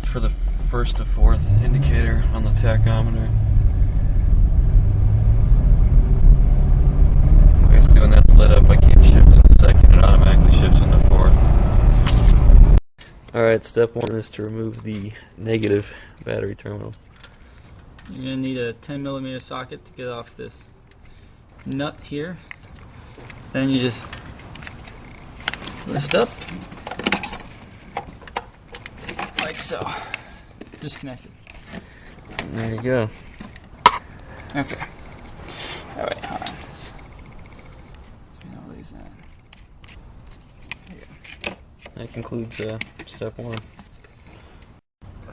for the first to fourth indicator on the tachometer. Basically, when that's lit up, I keep shifting to second. It automatically shifts into fourth. Alright, step one is to remove the negative battery terminal. You're going to need a 10mm socket to get off this nut here. Then you just lift up like so. Disconnect it. There you go. Okay. Alright, hold on. Let's turn all these in. There you go. That concludes step one.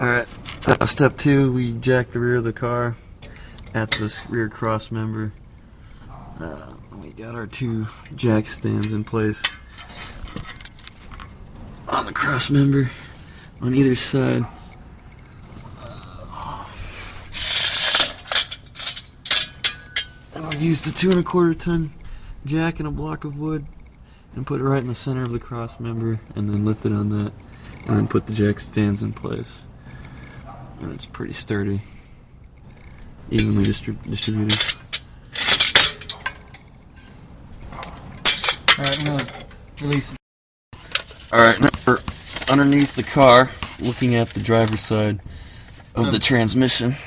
Alright, step two, we jack the rear of the car at this rear cross member. We got our two jack stands in place on the cross member on either side. And we used a 2 1/4 ton jack and a block of wood and put it right in the center of the cross member and then lift it on that and then put the jack stands in place. And it's pretty sturdy, evenly distributed. Alright, I'm going to release it. Alright, now we're underneath the car, looking at the driver's side of the transmission.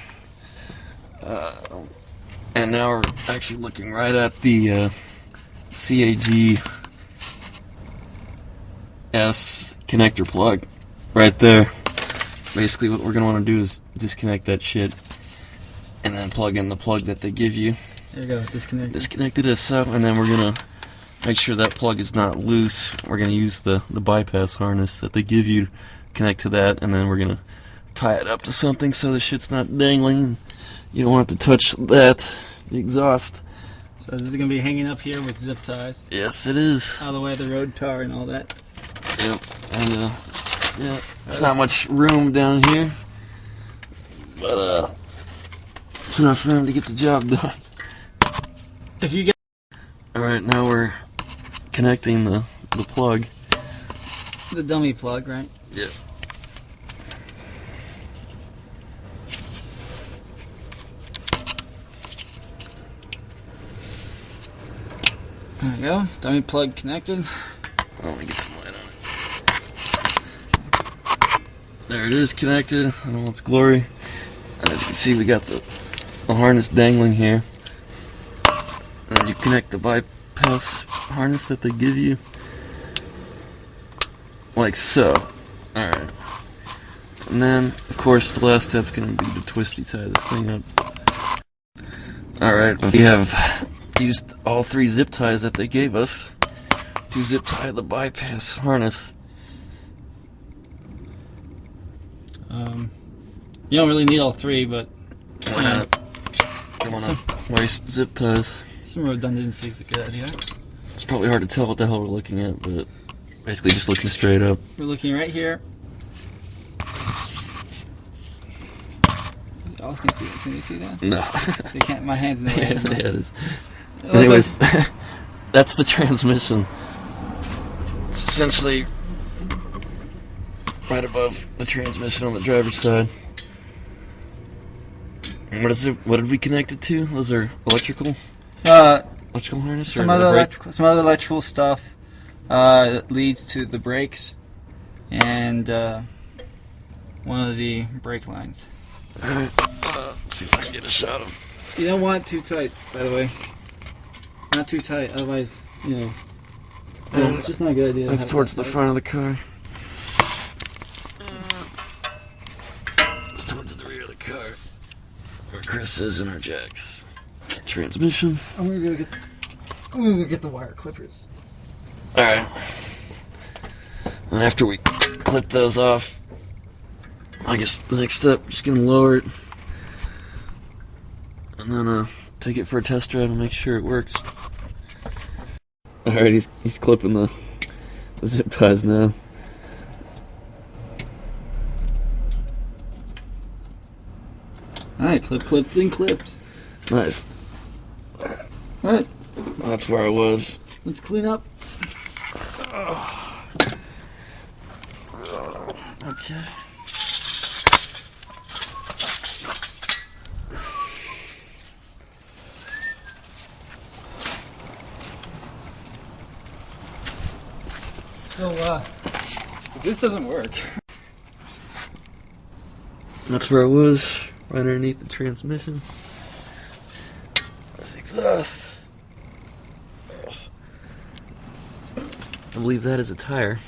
And now we're actually looking right at the CAGS connector plug. Right there. Basically what we're going to want to do is disconnect that shit and then plug in the plug that they give you. There you go, disconnect. Disconnect it as so, and then we're going to make sure that plug is not loose. We're going to use the bypass harness that they give you to connect to that, and then we're going to tie it up to something so the shit's not dangling. You don't want to touch that, the exhaust. So this is going to be hanging up here with zip ties. Yes, it is. Out of the way of the road tar and all that. Yep, and yeah, there's not much room down here, but it's enough room to get the job done. If you get Alright, now we're connecting the plug. the dummy plug, right? Yep. There we go. Dummy plug connected. Oh, let me get some light on it. There it is, connected in all its glory. And as you can see, we got the harness dangling here. And then you connect the bypass harness that they give you. Like so. Alright. And then, of course, the last step's going to be to twisty tie this thing up. Alright, we have used all 3 zip ties that they gave us to zip tie the bypass harness. You don't really need all 3, but Why not? Don't want to waste zip ties. Some redundancy is a good idea. It's probably hard to tell what the hell we're looking at, but basically just looking straight up. We're looking right here. Y'all can see it. Can you see that? No. They can't. My hand's in the way. Yeah, it is. Anyways, that's the transmission. It's essentially right above the transmission on the driver's side. And what is it? What did we connect it to? Those are electrical. Electrical harness. Some other electrical stuff that leads to the brakes and one of the brake lines. Alright, let's see if I can get a shot of. You don't want it too tight, by the way. Not too tight, otherwise, you know. It's just not a good idea. That's towards the front of the car. It's towards the rear of the car. Where Chris is in our jacks. Transmission. I'm gonna go get this. I'm gonna go get the wire clippers. Alright. And after we clip those off, I guess the next step, just gonna lower it. And then take it for a test drive and make sure it works. Alright, he's clipping the zip ties now. Alright, clipped and clipped. Nice. Alright. That's where I was. Let's clean up. Okay. So, if this doesn't work. That's where it was, right underneath the transmission. That's the exhaust. I believe that is a tire.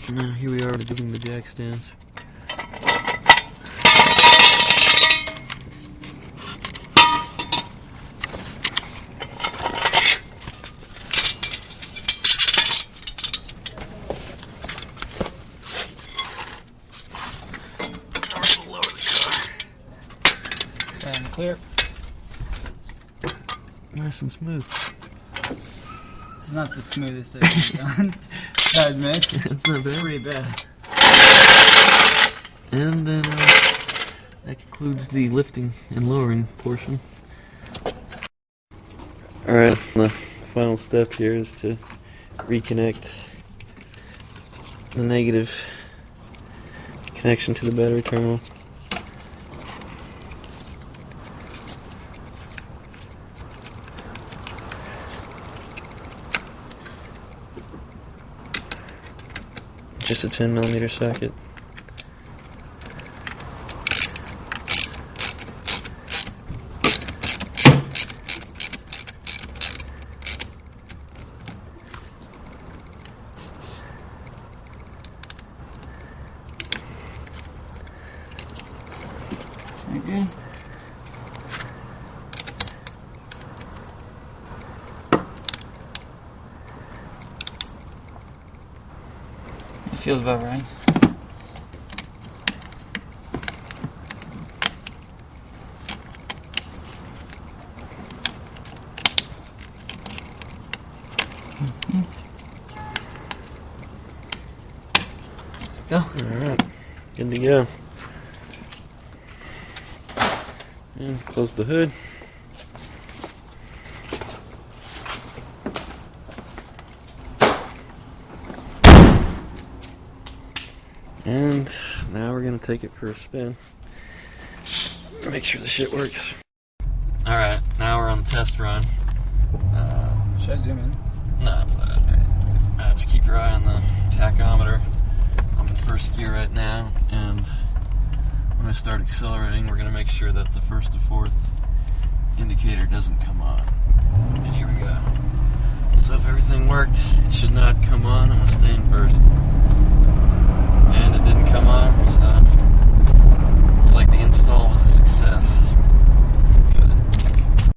And now here we are doing the jack stands. Stand clear. Nice and smooth. It's not the smoothest I've ever done. I admit. It's not bad. Pretty bad. And then that concludes the lifting and lowering portion. Alright, the final step here is to reconnect the negative connection to the battery terminal. Just a 10mm socket. Okay. It feels about right. Go. Alright, good to go. And close the hood. And now we're going to take it for a spin. Make sure the shit works. Alright, now we're on the test run. Should I zoom in? No, it's not. Just keep your eye on the tachometer. I'm in first gear right now, and when I start accelerating, we're going to make sure that the first to fourth indicator doesn't come on. And here we go. So if everything worked, it should not come on. I'm going to stay in first.